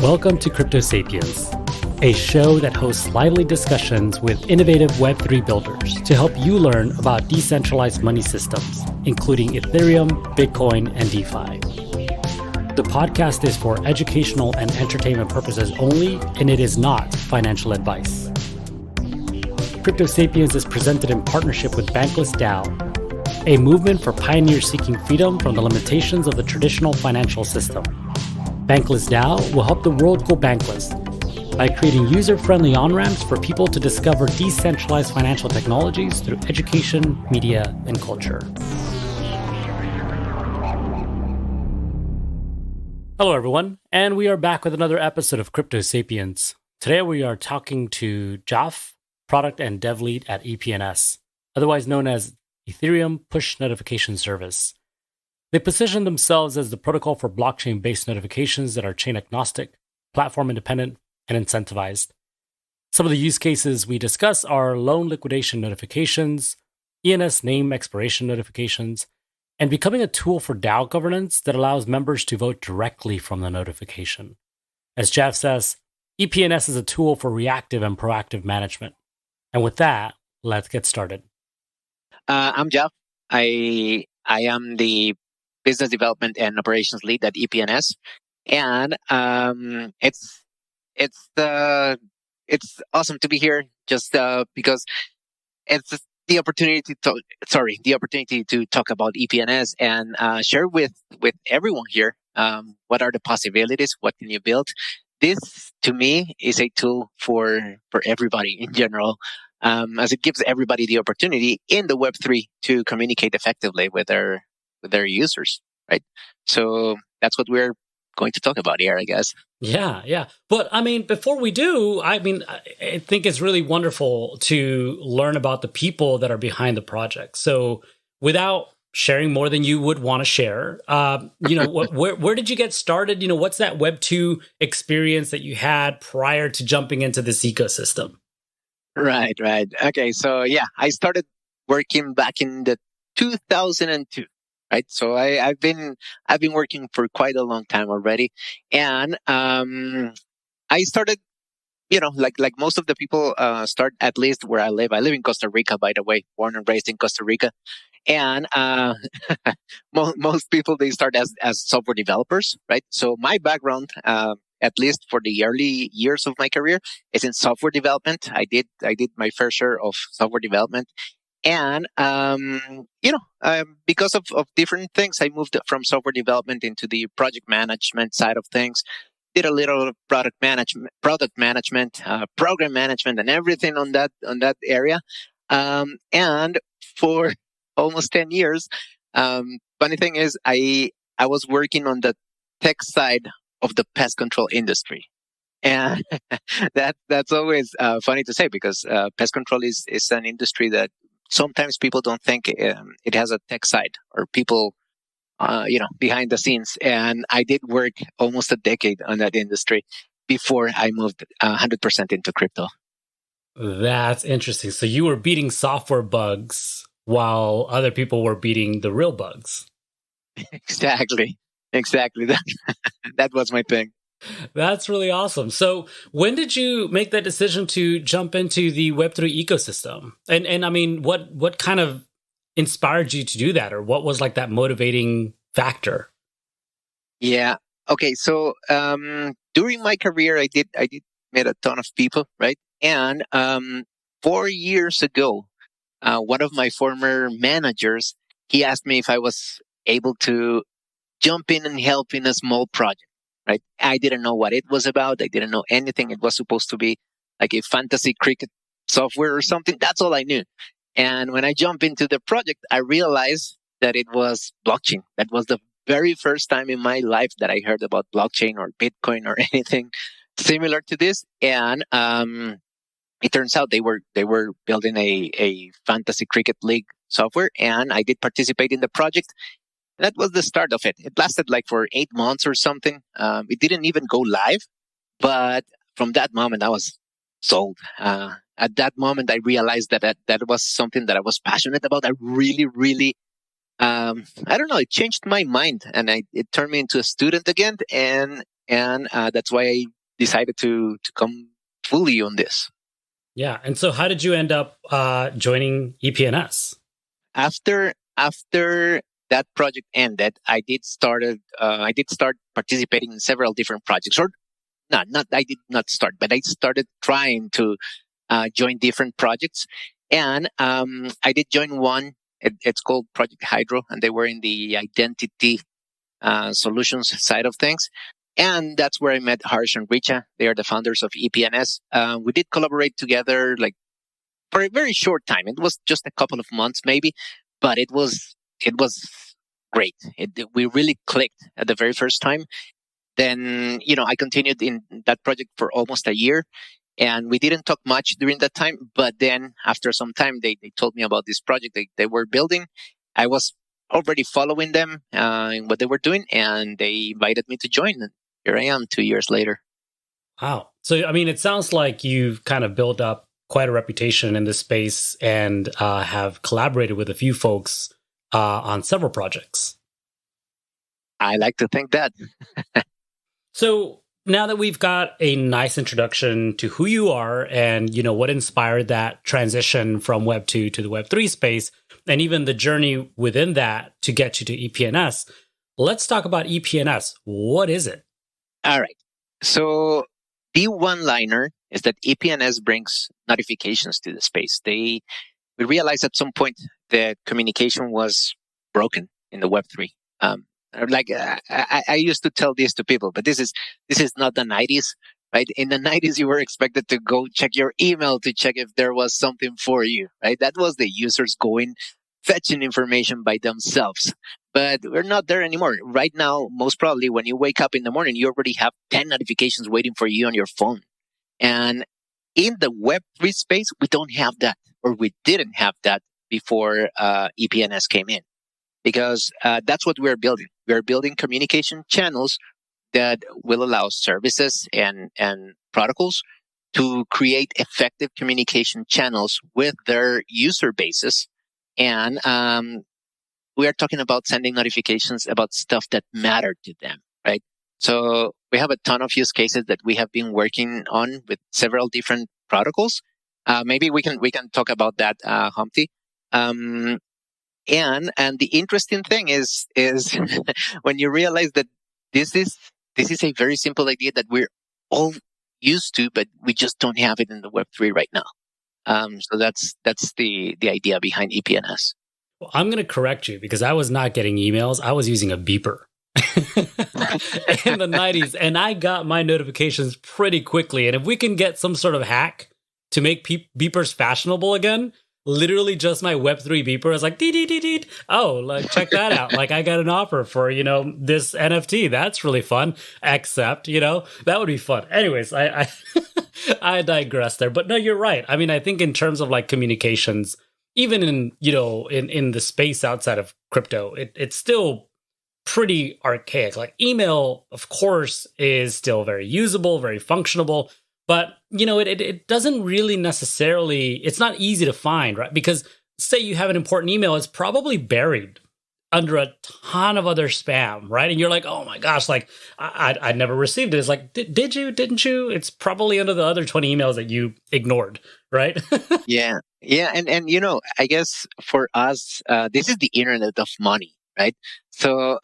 Welcome to Crypto Sapiens, a show that hosts lively discussions with innovative Web3 builders to help you learn about decentralized money systems, including Ethereum, Bitcoin, and DeFi. The podcast is for educational and entertainment purposes only, and it is not financial advice. Crypto Sapiens is presented in partnership with Bankless DAO, a movement for pioneers seeking freedom from the limitations of the traditional financial system. Bankless DAO will help the world go bankless by creating user-friendly on-ramps for people to discover decentralized financial technologies through education, media, and culture. Hello, everyone, and we are back with another episode of Crypto Sapiens. Today, we are talking to Jaf, product and dev lead at EPNS, otherwise known as Ethereum Push Notification Service. They position themselves as the protocol for blockchain-based notifications that are chain agnostic, platform independent, and incentivized. Some of the use cases we discuss are loan liquidation notifications, EPNS name expiration notifications, and becoming a tool for DAO governance that allows members to vote directly from the notification. As Jeff says, EPNS is a tool for reactive and proactive management. And with that, let's get started. I'm Jeff. I am the business development and operations lead at EPNS, and it's awesome to be here. Just because it's the opportunity to talk about EPNS and share with everyone here what are the possibilities, what can you build. This to me is a tool for everybody in general. As it gives everybody the opportunity in the Web3 to communicate effectively with their users, right? So that's what we're going to talk about here, I guess. Yeah. But I mean, before we do, I think it's really wonderful to learn about the people that are behind the project. So without sharing more than you would want to share, where did you get started? What's that Web2 experience that you had prior to jumping into this ecosystem? Right. Okay, so yeah, I started working back in the 2002, right? So I've been working for quite a long time already, and I started, like most of the people start at least where I live. I live in Costa Rica, by the way, born and raised in Costa Rica, and most people they start as software developers, right? So my background, at least for the early years of my career, is in software development. I did my fair share of software development, and because of different things, I moved from software development into the project management side of things. Did a little product management, program management, and everything on that area. And for almost 10 years, funny thing is, I was working on the tech side of the pest control industry. And that's always funny to say, because pest control is an industry that sometimes people don't think it has a tech side or people, behind the scenes. And I did work almost a decade on that industry before I moved 100% into crypto. That's interesting. So you were beating software bugs while other people were beating the real bugs. Exactly. That was my thing. That's really awesome. So when did you make that decision to jump into the Web3 ecosystem? And I mean, what kind of inspired you to do that? Or what was like that motivating factor? Yeah. Okay. So during my career, I did meet a ton of people, right? And 4 years ago, one of my former managers, he asked me if I was able to jump in and help in a small project, right? I didn't know what it was about. I didn't know anything. It was supposed to be like a fantasy cricket software or something. That's all I knew. And when I jumped into the project, I realized that it was blockchain. That was the very first time in my life that I heard about blockchain or Bitcoin or anything similar to this. And it turns out they were building a fantasy cricket league software, and I did participate in the project. That was the start of it. It lasted like for 8 months or something. It didn't even go live, but from that moment, I was sold. At that moment, I realized that was something that I was passionate about. I really, I don't know, it changed my mind, and it turned me into a student again. And and that's why I decided to come fully on this. Yeah. And so how did you end up joining EPNS? After that project ended, I did start participating in several different projects. Or not I did not start, but I started trying to join different projects. And I did join one. It's called Project Hydro, and they were in the identity solutions side of things. And that's where I met Harsh and Richa. They are the founders of EPNS. We did collaborate together like for a very short time. It was just a couple of months maybe, but it was great. We really clicked at the very first time. Then, I continued in that project for almost a year, and we didn't talk much during that time. But then after some time, they told me about this project they were building. I was already following them in what they were doing, and they invited me to join. And here I am 2 years later. Wow. So, I mean, it sounds like you've kind of built up quite a reputation in this space and have collaborated with a few folks on several projects. I like to think that. So now that we've got a nice introduction to who you are and, what inspired that transition from Web 2 to the Web 3 space, and even the journey within that to get you to EPNS, let's talk about EPNS. What is it? All right. So the one-liner is that EPNS brings notifications to the space. We realized at some point that communication was broken in the Web3. I used to tell this to people, but this is not the 90s, right? In the 90s, you were expected to go check your email to check if there was something for you, right? That was the users going fetching information by themselves. But we're not there anymore. Right now, most probably when you wake up in the morning, you already have 10 notifications waiting for you on your phone. And in the Web3 space, we don't have that, or we didn't have that before EPNS came in. Because that's what we're building. We're building communication channels that will allow services and protocols to create effective communication channels with their user bases. And we are talking about sending notifications about stuff that matter to them, right? So we have a ton of use cases that we have been working on with several different protocols. Maybe we can talk about that, Humpty. And the interesting thing is when you realize that this is a very simple idea that we're all used to, but we just don't have it in the Web3 right now. So that's the idea behind EPNS. Well, I'm going to correct you because I was not getting emails. I was using a beeper in the 90s, and I got my notifications pretty quickly. And if we can get some sort of hack to make beepers fashionable again, literally just my Web3 beeper is like, dee, dee, dee, dee. Oh, like, check that out. Like, I got an offer for, this NFT. That's really fun. Except, that would be fun. Anyways, I I digress there. But no, you're right. I mean, I think in terms of like communications, even in, in the space outside of crypto, it's still pretty archaic. Like email, of course, is still very usable, very functionable. But, it doesn't really necessarily, it's not easy to find, right? Because say you have an important email, it's probably buried under a ton of other spam, right? And you're like, oh my gosh, like I never received it. It's like, did you, didn't you? It's probably under the other 20 emails that you ignored, right? Yeah. And I guess for us, this is the internet of money, right? So,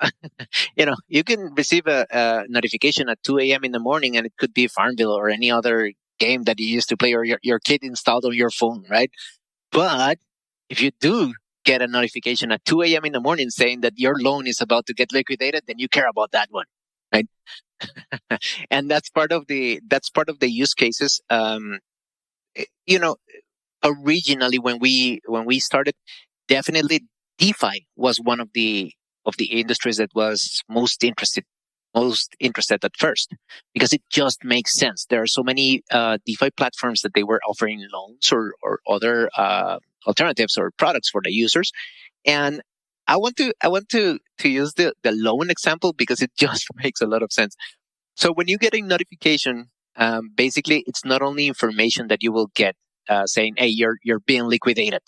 you can receive a notification at 2 a.m. in the morning, and it could be Farmville or any other game that you used to play or your kid installed on your phone, right? But if you do get a notification at 2 a.m. in the morning saying that your loan is about to get liquidated, then you care about that one, right? And that's part of the use cases. Originally when we started, definitely DeFi was one of the industries that was most interested at first, because it just makes sense. There are so many DeFi platforms that they were offering loans or other alternatives or products for the users. And I want to use the loan example because it just makes a lot of sense. So when you get a notification, basically it's not only information that you will get saying, hey, you're being liquidated,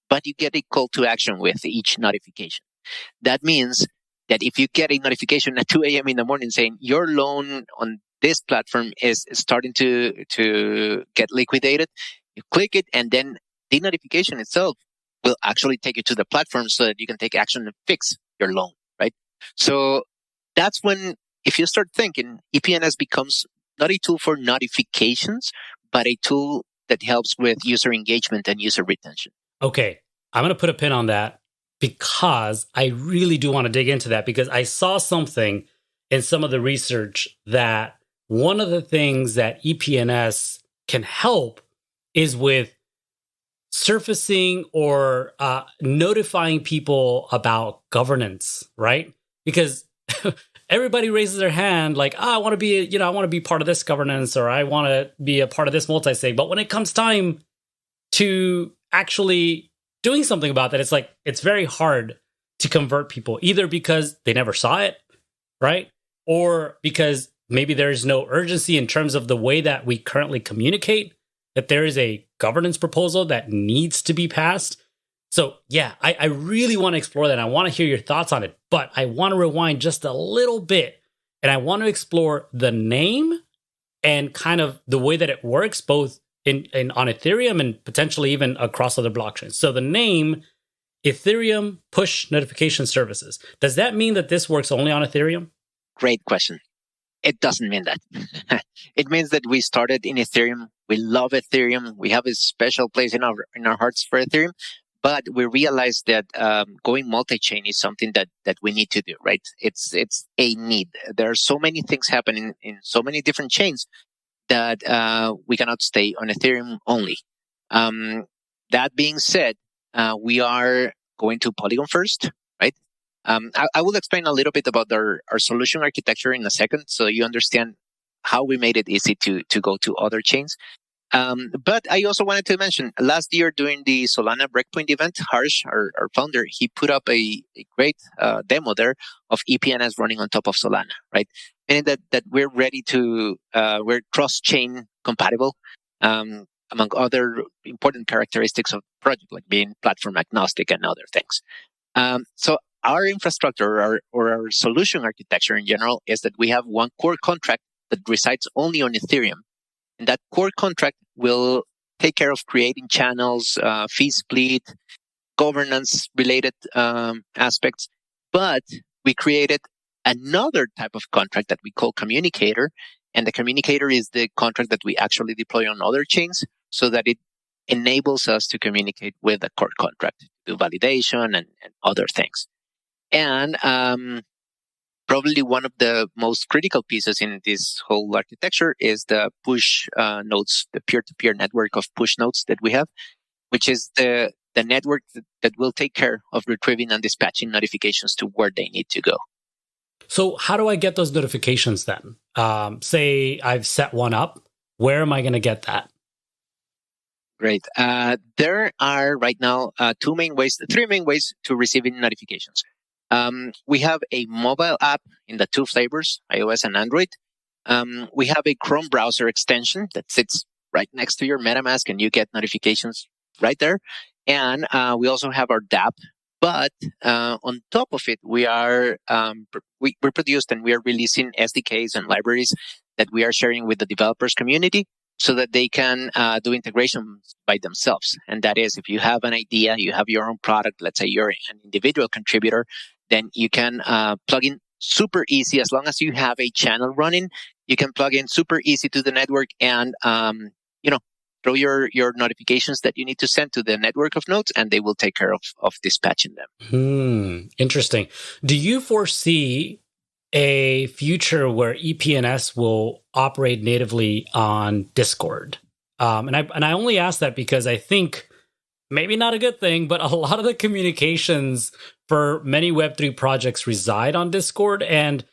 but you get a call to action with each notification. That means that if you get a notification at 2 a.m. in the morning saying your loan on this platform is starting to get liquidated, you click it, and then the notification itself will actually take you to the platform so that you can take action and fix your loan, right? So that's when, if you start thinking, EPNS becomes not a tool for notifications, but a tool that helps with user engagement and user retention. Okay, I'm going to put a pin on that because I really do want to dig into that, because I saw something in some of the research that one of the things that EPNS can help is with surfacing or notifying people about governance, right? Because everybody raises their hand like, I want to be, I want to be part of this governance, or I want to be a part of this multi-sig. But when it comes time to actually doing something about that, it's very hard to convert people, either because they never saw it, right? Or because maybe there's no urgency in terms of the way that we currently communicate, that there is a governance proposal that needs to be passed. So yeah, I really want to explore that. I want to hear your thoughts on it, but I want to rewind just a little bit, and I want to explore the name and kind of the way that it works, both in on Ethereum and potentially even across other blockchains. So the name, Ethereum Push Notification Services. Does that mean that this works only on Ethereum? Great question. It doesn't mean that. It means that we started in Ethereum. We love Ethereum. We have a special place in our hearts for Ethereum. But we realized that going multi-chain is something that we need to do, right? It's a need. There are so many things happening in so many different chains that we cannot stay on Ethereum only. That being said, we are going to Polygon first, right? I will explain a little bit about our solution architecture in a second, so you understand how we made it easy to go to other chains. But I also wanted to mention, last year during the Solana Breakpoint event, Harsh, our founder, he put up a great demo there of EPNS running on top of Solana, right? Meaning that we're ready to, we're cross-chain compatible, among other important characteristics of the project, like being platform agnostic and other things. So our infrastructure or our solution architecture in general is that we have one core contract that resides only on Ethereum. And that core contract will take care of creating channels, fee split, governance-related aspects. But we created another type of contract that we call communicator. And the communicator is the contract that we actually deploy on other chains so that it enables us to communicate with the core contract, do validation and other things. And probably one of the most critical pieces in this whole architecture is the push nodes, the peer-to-peer network of push nodes that we have, which is the network that will take care of retrieving and dispatching notifications to where they need to go. So how do I get those notifications then? Say I've set one up. Where am I going to get that? Great. There are right now three main ways to receiving notifications. We have a mobile app in the two flavors, iOS and Android. We have a Chrome browser extension that sits right next to your MetaMask, and you get notifications right there. And we also have our DApp. But on top of it, we are we produced and we are releasing SDKs and libraries that we are sharing with the developers community, so that they can do integrations by themselves. And that is, if you have an idea, you have your own product, let's say you're an individual contributor, then you can plug in super easy. As long as you have a channel running, you can plug in super easy to the network and, throw your notifications that you need to send to the network of nodes, and they will take care of dispatching them. Interesting. Do you foresee a future where EPNS will operate natively on Discord? And I only ask that because I think, maybe not a good thing, but a lot of the communications for many Web3 projects reside on Discord. And,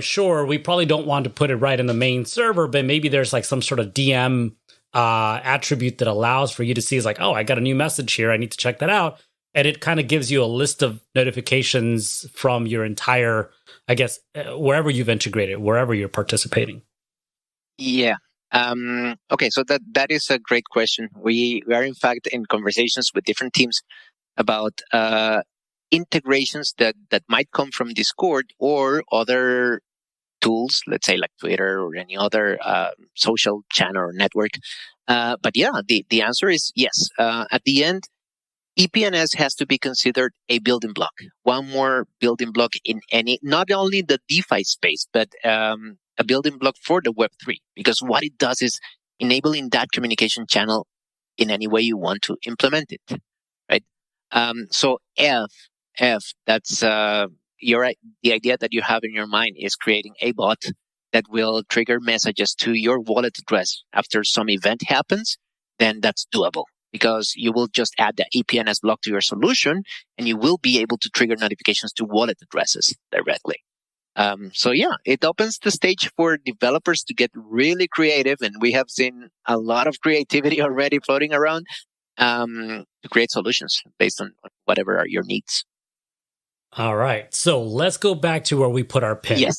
sure, we probably don't want to put it right in the main server, but maybe there's like some sort of DM attribute that allows for you to see, is like, oh, I got a new message here, I need to check that out. And it kind of gives you a list of notifications from your entire, I guess, wherever you've integrated, wherever you're participating. Yeah. Okay, so that is a great question. We are in fact in conversations with different teams about integrations that might come from Discord or other tools, let's say like Twitter or any other social channel or network. But yeah, the answer is yes. At the end, EPNS has to be considered a building block, one more building block in any, not only the DeFi space, but a building block for the Web3. Because what it does is enabling that communication channel in any way you want to implement it, right? So that's the idea that you have in your mind is creating a bot that will trigger messages to your wallet address after some event happens, then that's doable. Because you will just add the EPNS block to your solution, and you will be able to trigger notifications to wallet addresses directly. So yeah, it opens the stage for developers to get really creative, and we have seen a lot of creativity already floating around to create solutions based on whatever are your needs. All right, so let's go back to where we put our pin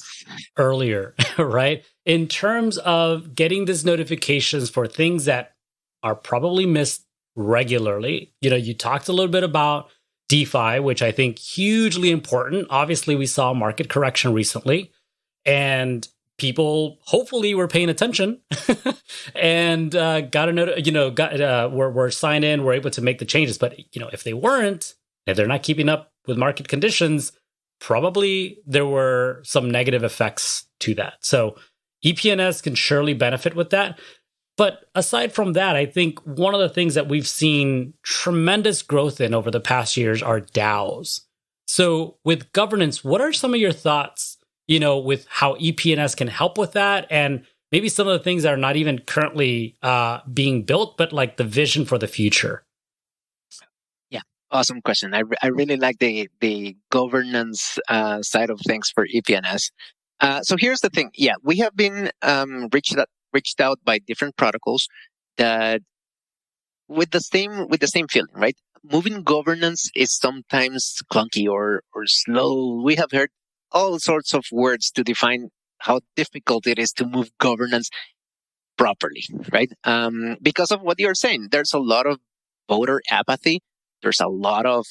earlier, right? In terms of getting these notifications for things that are probably missed regularly. You talked a little bit about DeFi, which I think hugely important. Obviously, we saw a market correction recently, and people hopefully were paying attention and got a note. Were signed in, were able to make the changes. But if they weren't, if they're not keeping up with market conditions, probably there were some negative effects to that. So EPNS can surely benefit with that. But aside from that, I think one of the things that we've seen tremendous growth in over the past years are DAOs. So with governance, what are some of your thoughts, with how EPNS can help with that? And maybe some of the things that are not even currently being built, but like the vision for the future? Yeah, awesome question. I really like the governance side of things for EPNS. So here's the thing. Yeah, we have been reached out by different protocols that with the same feeling, right? Moving governance is sometimes clunky or slow. We have heard all sorts of words to define how difficult it is to move governance properly, right? Because of what you're saying, there's a lot of voter apathy. There's a lot of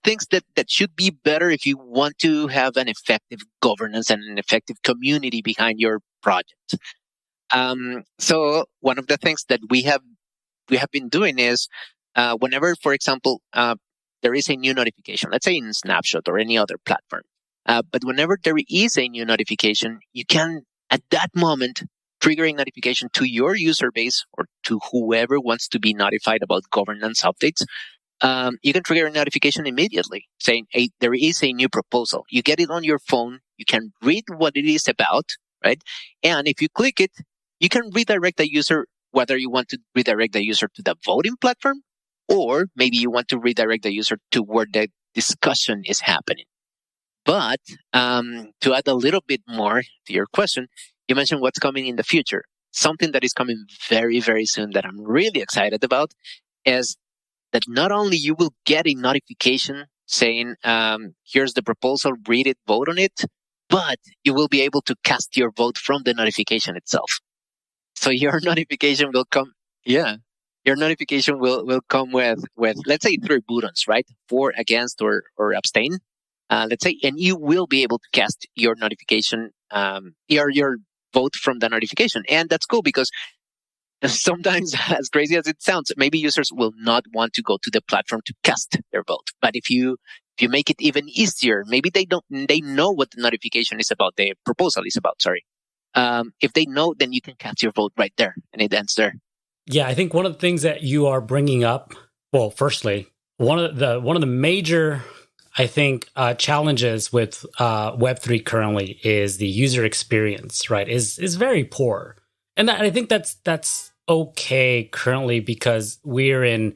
things that should be better if you want to have an effective governance and an effective community behind your project. So one of the things that we have been doing is whenever, for example, there is a new notification, let's say in Snapshot or any other platform, but whenever there is a new notification, you can at that moment trigger a notification to your user base or to whoever wants to be notified about governance updates. You can trigger a notification immediately saying, hey, there is a new proposal. You get it on your phone. You can read what it is about, right? And if you click it, you can redirect the user, whether you want to redirect the user to the voting platform, or maybe you want to redirect the user to where the discussion is happening. But to add a little bit more to your question, you mentioned what's coming in the future. Something that is coming very, very soon that I'm really excited about is that not only you will get a notification saying, here's the proposal, read it, vote on it, but you will be able to cast your vote from the notification itself. So your notification will come, your notification will come with let's say 3 buttons, right? For, against, or abstain. Let's say, and you will be able to cast your notification, your vote from the notification. And that's cool because sometimes, as crazy as it sounds, maybe users will not want to go to the platform to cast their vote. But if you make it even easier, maybe they know what the notification is about, the proposal is about, sorry. If they know, then you can cast your vote right there and it ends there. Yeah, I think one of the things that you are bringing up, well, firstly, one of the major, I think, challenges with Web3 currently is the user experience, right? Is very poor. And I think that's okay currently because we're in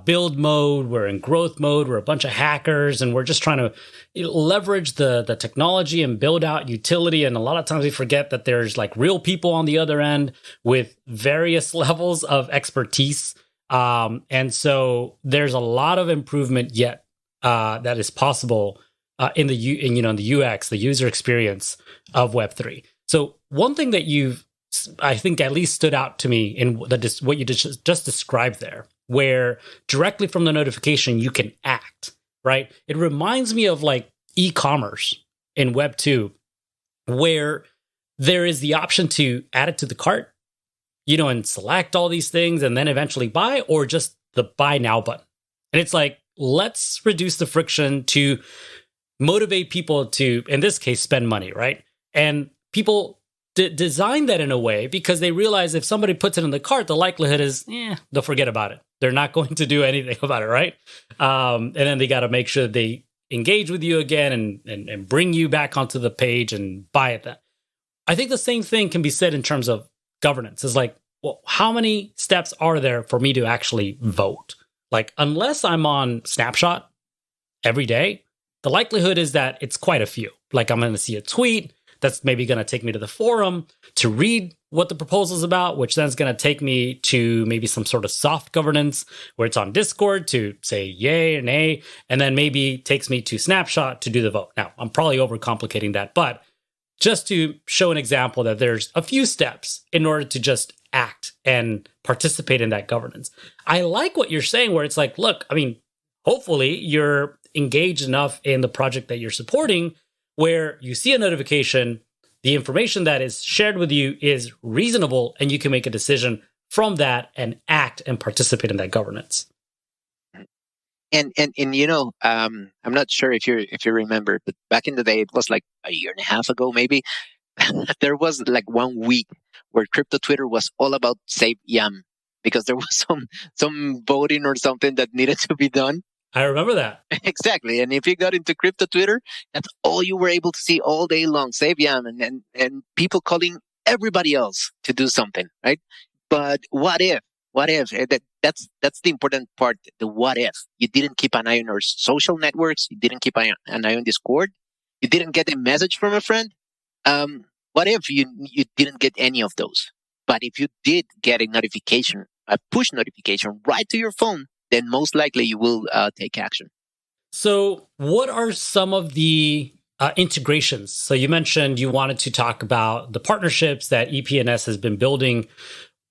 build mode, we're in growth mode, we're a bunch of hackers, and we're just trying to leverage the technology and build out utility. And a lot of times we forget that there's like real people on the other end with various levels of expertise. And so there's a lot of improvement yet that is possible in the UX, the user experience of Web3. So one thing that I think at least stood out to me in what you just described there where directly from the notification, you can act, right? It reminds me of like e-commerce in Web 2, where there is the option to add it to the cart, and select all these things and then eventually buy, or just the buy now button. And it's like, let's reduce the friction to motivate people to, in this case, spend money, right? And people design that in a way because they realize if somebody puts it in the cart, the likelihood is, they'll forget about it. They're not going to do anything about it, right? And then they got to make sure they engage with you again and bring you back onto the page and buy it then. I think the same thing can be said in terms of governance. It's like, well, how many steps are there for me to actually vote? Like, unless I'm on Snapshot every day, the likelihood is that it's quite a few. Like, I'm going to see a tweet that's maybe going to take me to the forum to read what the proposal is about, which then is going to take me to maybe some sort of soft governance where it's on Discord to say yay or nay, and then maybe takes me to Snapshot to do the vote. Now, I'm probably overcomplicating that, but just to show an example that there's a few steps in order to just act and participate in that governance. I like what you're saying, where it's like, look, I mean, hopefully you're engaged enough in the project that you're supporting where you see a notification, the information that is shared with you is reasonable, and you can make a decision from that and act and participate in that governance. And I'm not sure if you remember, but back in the day, it was like a year and a half ago, maybe. There was like 1 week where crypto Twitter was all about save YAM because there was some voting or something that needed to be done. I remember that. Exactly. And if you got into crypto Twitter, that's all you were able to see all day long, save YAM and people calling everybody else to do something, right? But what if? What if? That's the important part. The what if. You didn't keep an eye on your social networks. You didn't keep an eye on Discord. You didn't get a message from a friend. What if you didn't get any of those? But if you did get a notification, a push notification right to your phone, then most likely you will take action. So what are some of the integrations? So you mentioned you wanted to talk about the partnerships that EPNS has been building.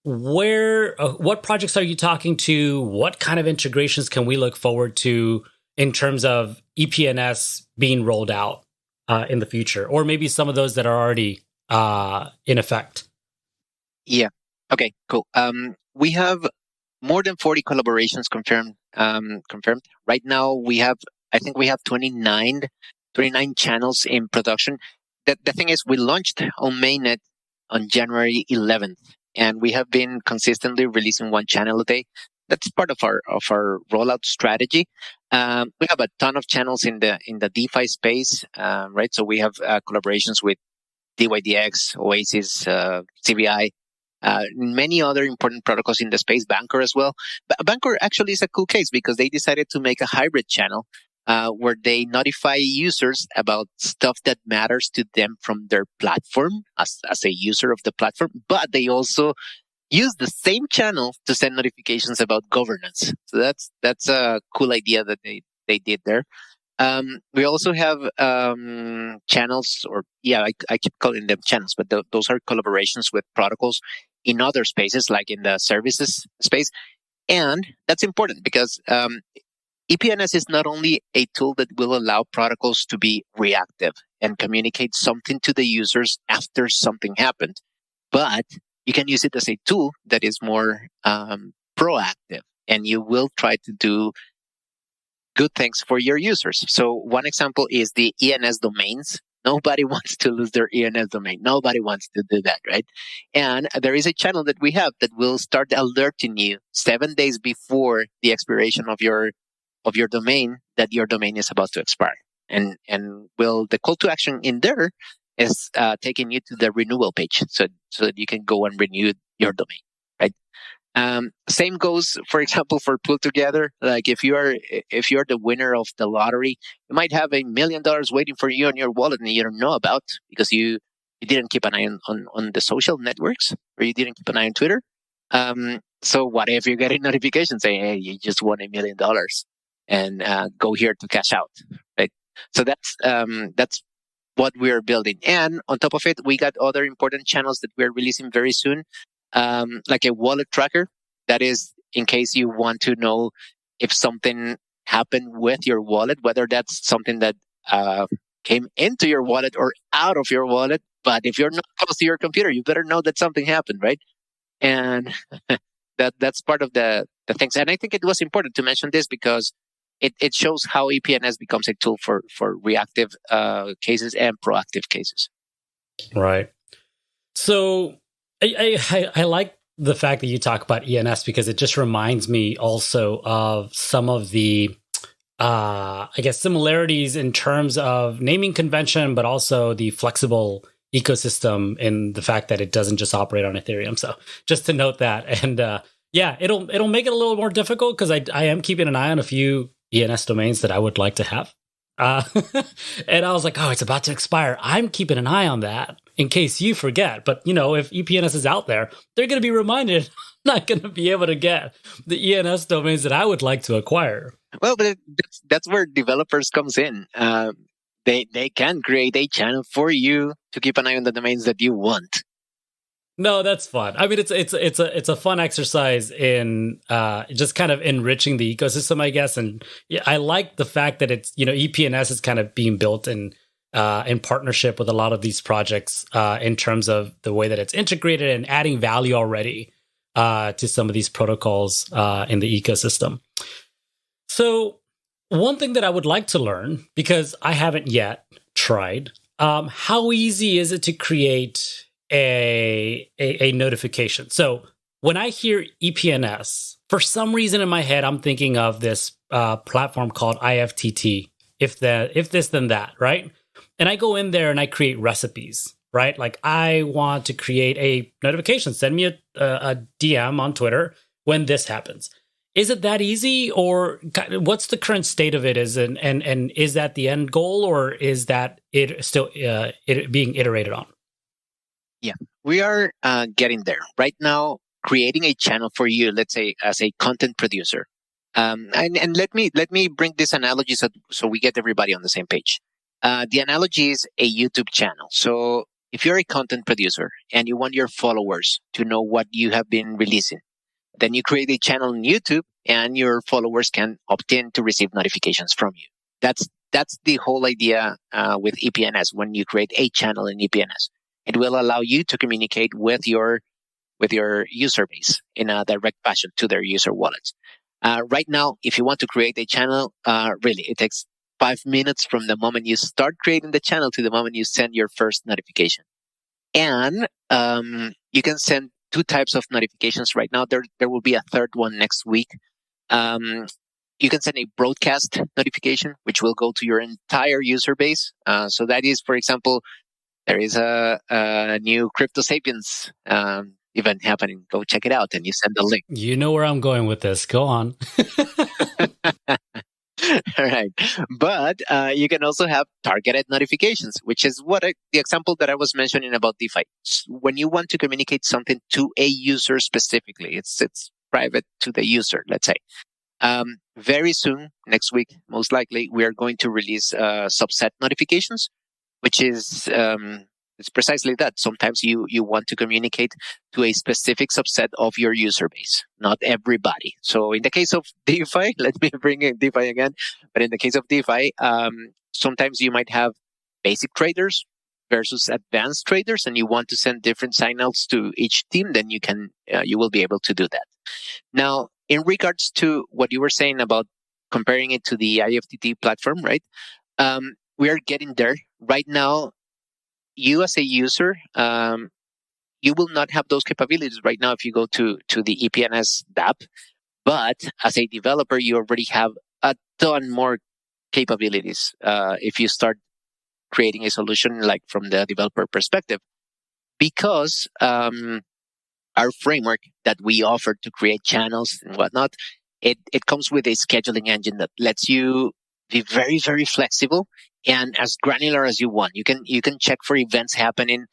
What projects are you talking to? What kind of integrations can we look forward to in terms of EPNS being rolled out in the future? Or maybe some of those that are already in effect? Yeah. Okay, cool. We have more than 40 collaborations confirmed. Right now, I think we have 29 channels in production. The thing is, we launched on mainnet on January 11th, and we have been consistently releasing one channel a day. That's part of our rollout strategy. We have a ton of channels in the DeFi space, right? So we have collaborations with DYDX, Oasis, CVI, many other important protocols in the space, Bancor as well. Bancor actually is a cool case because they decided to make a hybrid channel where they notify users about stuff that matters to them from their platform as a user of the platform, but they also use the same channel to send notifications about governance. So that's a cool idea that they did there. We also have channels, I keep calling them channels, but those are collaborations with protocols in other spaces, like in the services space. And that's important because EPNS is not only a tool that will allow protocols to be reactive and communicate something to the users after something happened, but you can use it as a tool that is more proactive, and you will try to do good things for your users. So one example is the ENS domains. Nobody wants to lose their ENS domain. Nobody wants to do that, right? And there is a channel that we have that will start alerting you 7 days before the expiration of your domain that your domain is about to expire. And the call to action in there is taking you to the renewal page so that you can go and renew your domain, right? Same goes, for example, for Pull Together. Like if you're the winner of the lottery, you might have $1 million waiting for you on your wallet and you don't know about because you didn't keep an eye on the social networks, or you didn't keep an eye on Twitter. So what if you get a notification saying, "Hey, you just won $1 million and go here to cash out," right? So that's what we're building. And on top of it, we got other important channels that we're releasing very soon. Like a wallet tracker that is in case you want to know if something happened with your wallet, whether that's something that came into your wallet or out of your wallet. But if you're not close to your computer, you better know that something happened, right? And that's part of the things. And I think it was important to mention this because it shows how EPNS becomes a tool for reactive cases and proactive cases. Right. So I like the fact that you talk about ENS because it just reminds me also of some of the I guess similarities in terms of naming convention, but also the flexible ecosystem in the fact that it doesn't just operate on Ethereum. So just to note that, and yeah, it'll make it a little more difficult because I am keeping an eye on a few ENS domains that I would like to have. And I was like, oh, it's about to expire. I'm keeping an eye on that in case you forget. But, if EPNS is out there, they're going to be reminded I'm not going to be able to get the ENS domains that I would like to acquire. Well, but that's where developers comes in. They can create a channel for you to keep an eye on the domains that you want. No, that's fun. I mean, it's a fun exercise in just kind of enriching the ecosystem, I guess. And yeah, I like the fact that it's EPNS is kind of being built in partnership with a lot of these projects in terms of the way that it's integrated and adding value already to some of these protocols in the ecosystem. So one thing that I would like to learn, because I haven't yet tried, how easy is it to create a notification? So when I hear EPNS, for some reason in my head, I'm thinking of this platform called IFTT, if this, then that, right? And I go in there and I create recipes, right? Like I want to create a notification, send me a DM on Twitter when this happens. Is it that easy, or what's the current state of it? And is that the end goal, or is that it still being iterated on? Yeah, we are getting there right now. Creating a channel for you, let's say as a content producer, and let me bring this analogy so we get everybody on the same page. The analogy is a YouTube channel. So if you're a content producer and you want your followers to know what you have been releasing, then you create a channel on YouTube and your followers can opt in to receive notifications from you. That's the whole idea with EPNS. When you create a channel in EPNS, it will allow you to communicate with your user base in a direct fashion to their user wallets. Right now, if you want to create a channel, really, it takes 5 minutes from the moment you start creating the channel to the moment you send your first notification. And you can send 2 types of notifications right now. There will be a third one next week. You can send a broadcast notification, which will go to your entire user base. So that is, for example, there is a new Crypto Sapiens event happening. Go check it out, and you send the link. You know where I'm going with this. Go on. All right. But you can also have targeted notifications, which is the example that I was mentioning about DeFi. When you want to communicate something to a user specifically, it's private to the user, let's say. Very soon, next week, most likely, we are going to release subset notifications, which is it's precisely that. Sometimes you want to communicate to a specific subset of your user base, not everybody. So in the case of DeFi, let me bring in DeFi again. But in the case of DeFi, sometimes you might have basic traders versus advanced traders, and you want to send different signals to each team. Then you will be able to do that. Now, in regards to what you were saying about comparing it to the IFTT platform, right? We are getting there right now. You as a user, you will not have those capabilities right now if you go to the EPNS app. But as a developer, you already have a ton more capabilities if you start creating a solution like from the developer perspective. Because our framework that we offer to create channels and whatnot, it comes with a scheduling engine that lets you be very, very flexible and as granular as you want. You can check for events happening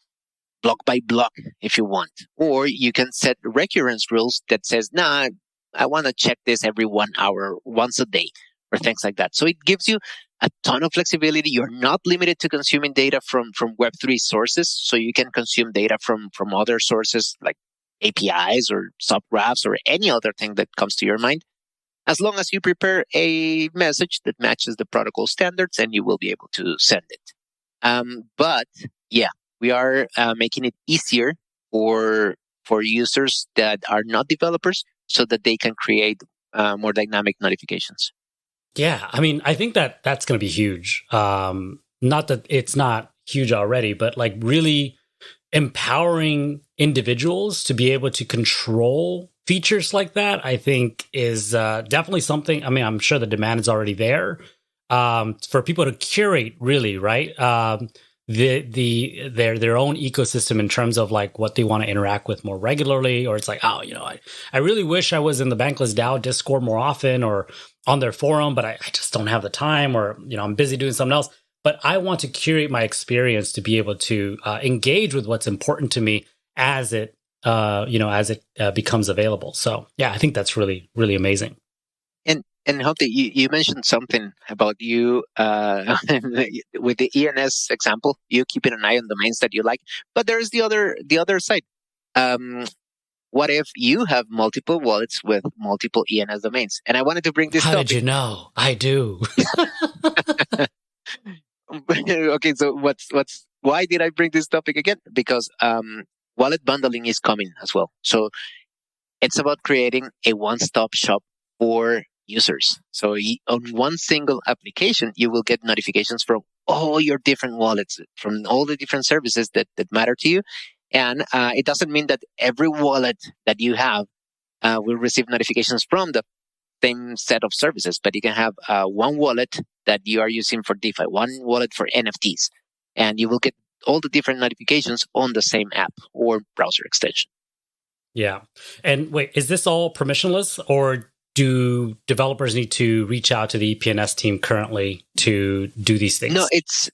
block by block if you want, or you can set recurrence rules that says, nah, I want to check this every 1 hour, once a day, or things like that. So it gives you a ton of flexibility. You're not limited to consuming data from Web3 sources, so you can consume data from other sources like APIs or subgraphs or any other thing that comes to your mind, as long as you prepare a message that matches the protocol standards, and you will be able to send it. But yeah, we are making it easier for users that are not developers, so that they can create more dynamic notifications. Yeah, I mean, I think that that's going to be huge. Not that it's not huge already, but like really empowering individuals to be able to control features like that, I think is definitely something. I mean, I'm sure the demand is already there for people to curate, really, right? Their own ecosystem in terms of like what they want to interact with more regularly, or it's like, oh, I really wish I was in the Bankless DAO Discord more often or on their forum, but I just don't have the time, or I'm busy doing something else. But I want to curate my experience to be able to engage with what's important to me as it becomes available. So yeah, I think that's really, really amazing. And Hopti, you mentioned something about you with the ENS example, you keeping an eye on domains that you like. But there's the other side. What if you have multiple wallets with multiple ENS domains? And I wanted to bring this How topic. did you know? I do. Okay, so why did I bring this topic again? Because wallet bundling is coming as well. So it's about creating a one-stop shop for users. So on one single application, you will get notifications from all your different wallets, from all the different services that matter to you. And it doesn't mean that every wallet that you have will receive notifications from the same set of services, but you can have one wallet that you are using for DeFi, one wallet for NFTs, and you will get all the different notifications on the same app or browser extension. Yeah. And wait, is this all permissionless, or do developers need to reach out to the EPNS team currently to do these things? No, it's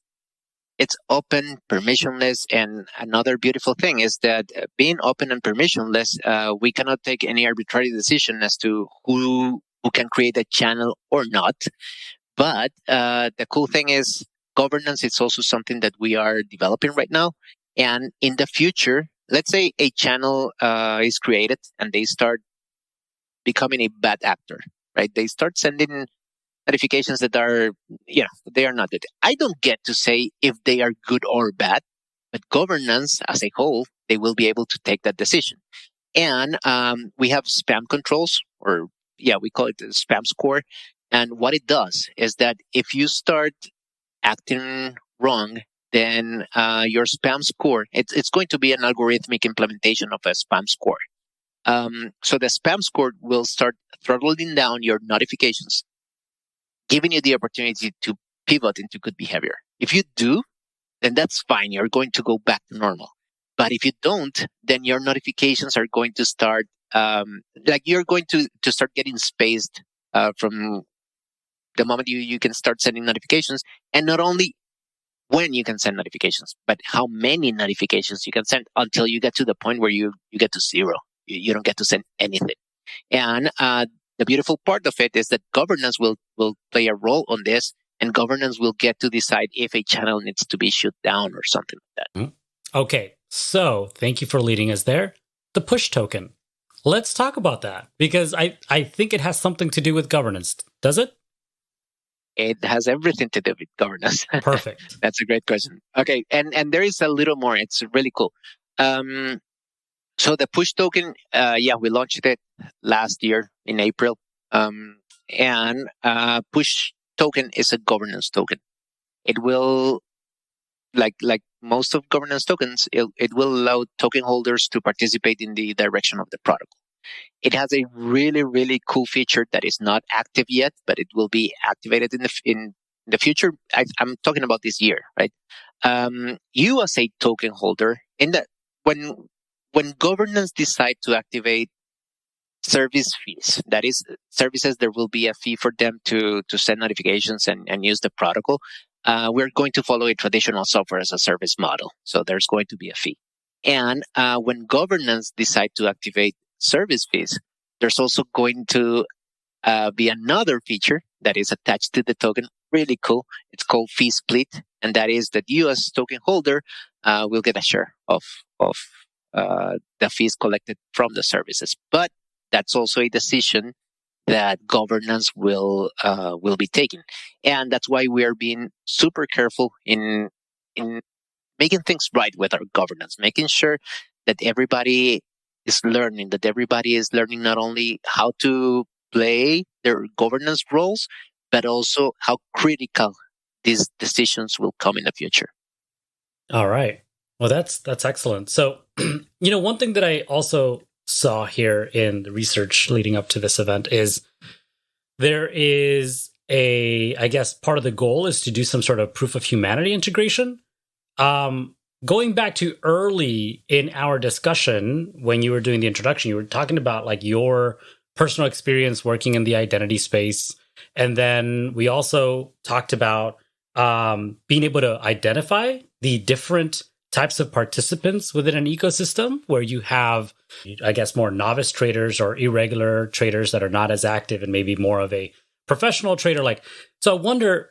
open, permissionless, and another beautiful thing is that being open and permissionless, we cannot take any arbitrary decision as to who can create a channel or not. But the cool thing is governance is also something that we are developing right now. And in the future, let's say a channel is created and they start becoming a bad actor, right? They start sending notifications that are, they are not good. I don't get to say if they are good or bad, but governance as a whole, they will be able to take that decision. And we have spam controls, or we call it the spam score. And what it does is that if you start acting wrong, then your spam score, it's going to be an algorithmic implementation of a spam score. So the spam score will start throttling down your notifications, giving you the opportunity to pivot into good behavior. If you do, then that's fine. You're going to go back to normal. But if you don't, then your notifications are going to start, you're going to start getting spaced from the moment you can start sending notifications. And not only when you can send notifications, but how many notifications you can send until you get to the point where you get to zero. You don't get to send anything. And the beautiful part of it is that governance will play a role on this, and governance will get to decide if a channel needs to be shut down or something like that. Okay, so thank you for leading us there. The push token. Let's talk about that, because I think it has something to do with governance. Does it? It has everything to do with governance. Perfect. That's a great question. Okay, and there is a little more. It's really cool. So the push token, we launched it last year in April. And push token is a governance token. It will, like most of governance tokens, it will allow token holders to participate in the direction of the protocol. It has a really, really cool feature that is not active yet, but it will be activated in the future. I'm talking about this year, right? You as a token holder, when governance decide to activate service fees, that is services, there will be a fee for them to send notifications and use the protocol. We're going to follow a traditional software as a service model. So there's going to be a fee. And when governance decide to activate service fees, there's also going to be another feature that is attached to the token. Really cool. It's called fee split. And that is that you as token holder will get a share of the fees collected from the services. But that's also a decision that governance will be taking, and that's why we are being super careful in making things right with our governance, making sure that everybody is learning, not only how to play their governance roles, but also how critical these decisions will come in the future. All right. Well, that's excellent. So, one thing that I also saw here in the research leading up to this event is there is I guess part of the goal is to do some sort of proof of humanity integration. Going back to early in our discussion, when you were doing the introduction, you were talking about like your personal experience working in the identity space. And then we also talked about being able to identify the different types of participants within an ecosystem where you have, I guess, more novice traders or irregular traders that are not as active and maybe more of a professional trader. So I wonder,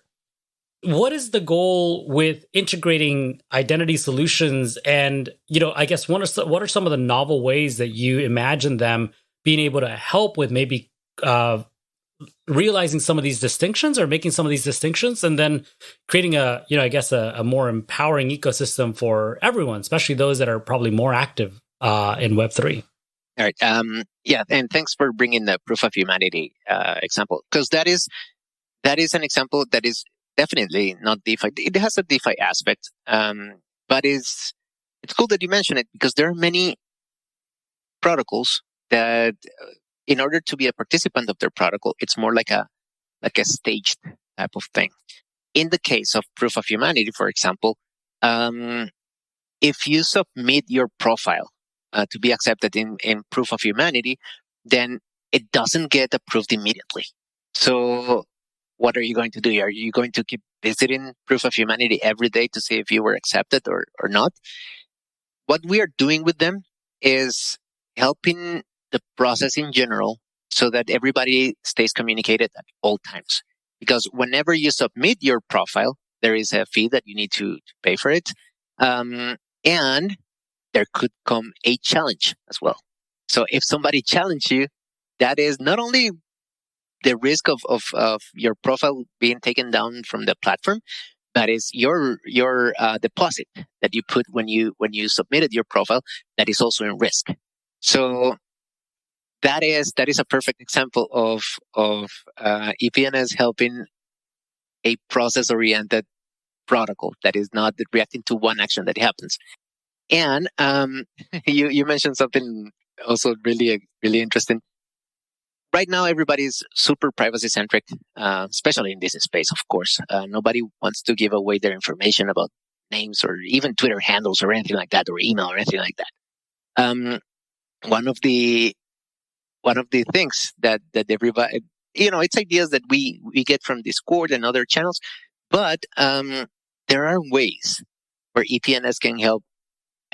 what is the goal with integrating identity solutions? And, I guess what are some of the novel ways that you imagine them being able to help with maybe realizing some of these distinctions or making some of these distinctions and then creating a more empowering ecosystem for everyone, especially those that are probably more active in Web3. All right. And thanks for bringing the proof of humanity example, because that is an example that is definitely not DeFi. It has a DeFi aspect, but it's cool that you mention it, because there are many protocols that, in order to be a participant of their protocol, it's more like a staged type of thing. In the case of proof of humanity, for example, if you submit your profile to be accepted in proof of humanity, then it doesn't get approved immediately. So what are you going to do? Are you going to keep visiting proof of humanity every day to see if you were accepted or not? What we are doing with them is helping the process in general so that everybody stays communicated at all times. Because whenever you submit your profile, there is a fee that you need to pay for it. And there could come a challenge as well. So if somebody challenges you, that is not only the risk of your profile being taken down from the platform, that is your deposit that you put when you submitted your profile, that is also in risk. So that is a perfect example of EPNS helping a process-oriented protocol that is not reacting to one action that happens. And you mentioned something also really interesting. Right now, everybody's super privacy-centric, especially in this space, of course. Nobody wants to give away their information about names or even Twitter handles or anything like that, or email or anything like that. One of the things that everybody, it's ideas that we get from Discord and other channels, but there are ways where EPNS can help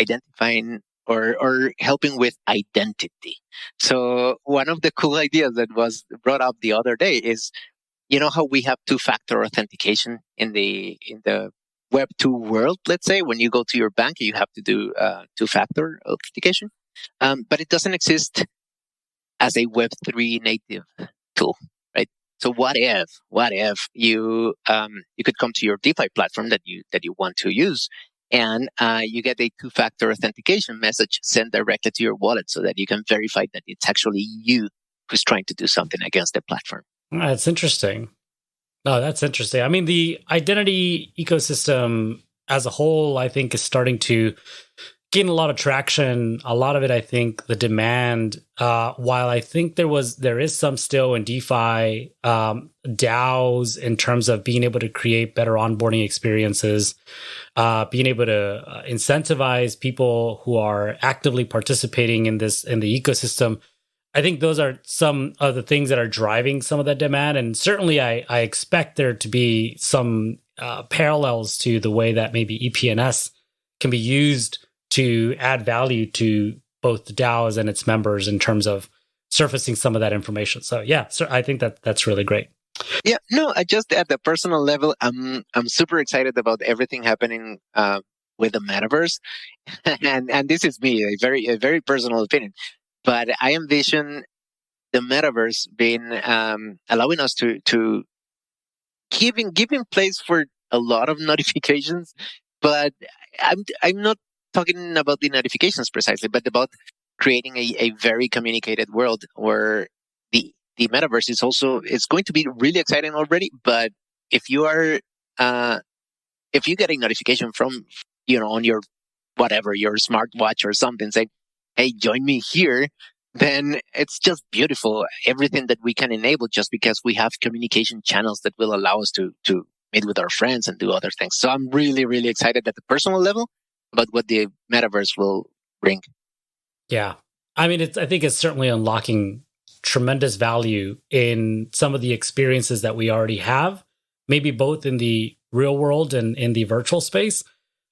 identifying or helping with identity. So one of the cool ideas that was brought up the other day is, how we have two-factor authentication in the Web2 world. Let's say when you go to your bank, you have to do two-factor authentication, but it doesn't exist as a Web3 native tool, right? So what if you could come to your DeFi platform that you want to use, and you get a two-factor authentication message sent directly to your wallet so that you can verify that it's actually you who's trying to do something against the platform. That's interesting. Oh, that's interesting. I mean, the identity ecosystem as a whole, I think, is starting to gain a lot of traction. A lot of it, I think, the demand, while I think there is some still in DeFi, DAOs in terms of being able to create better onboarding experiences, being able to incentivize people who are actively participating in the ecosystem. I think those are some of the things that are driving some of that demand. And certainly I expect there to be some parallels to the way that maybe EPNS can be used to add value to both the DAOs and its members in terms of surfacing some of that information. So yeah, so I think that's really great. Yeah, no, I just at the personal level, I'm super excited about everything happening with the metaverse. And this is me, a very personal opinion. But I envision the metaverse being allowing us to giving place for a lot of notifications. But I'm not talking about the notifications precisely, but about creating a very communicated world where the metaverse is also, it's going to be really exciting already. But if you are if you get a notification from, on your whatever, your smartwatch or something saying, hey, join me here, then it's just beautiful. Everything that we can enable just because we have communication channels that will allow us to meet with our friends and do other things. So I'm really, really excited at the personal level about what the metaverse will bring. Yeah. I mean, I think it's certainly unlocking tremendous value in some of the experiences that we already have, maybe both in the real world and in the virtual space.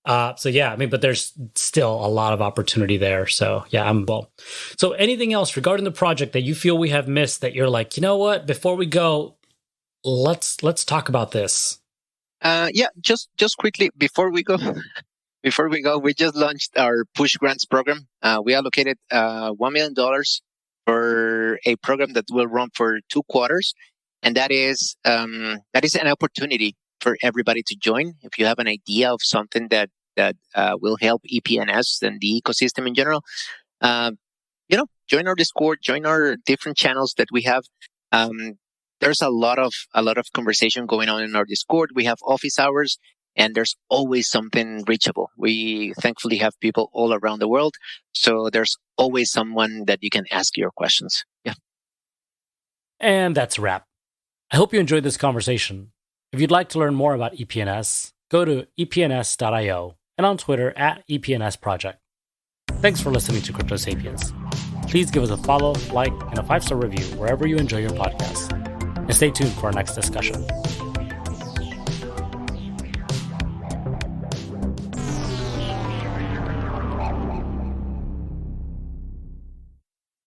So yeah, I mean, but there's still a lot of opportunity there. So yeah, So anything else regarding the project that you feel we have missed that you're like, you know what, before we go, let's talk about this. Yeah, just quickly before we go, we just launched our Push Grants program. We allocated $1 million for a program that will run for 2 quarters, and that is an opportunity for everybody to join. If you have an idea of something that will help EPNS and the ecosystem in general, join our Discord, join our different channels that we have. There's a lot of conversation going on in our Discord. We have office hours, and there's always something reachable. We thankfully have people all around the world, so there's always someone that you can ask your questions. Yeah. And that's a wrap. I hope you enjoyed this conversation. If you'd like to learn more about EPNS, go to epns.io and on Twitter @EPNS Project. Thanks for listening to Crypto Sapiens. Please give us a follow, like, and a 5-star review wherever you enjoy your podcast. And stay tuned for our next discussion.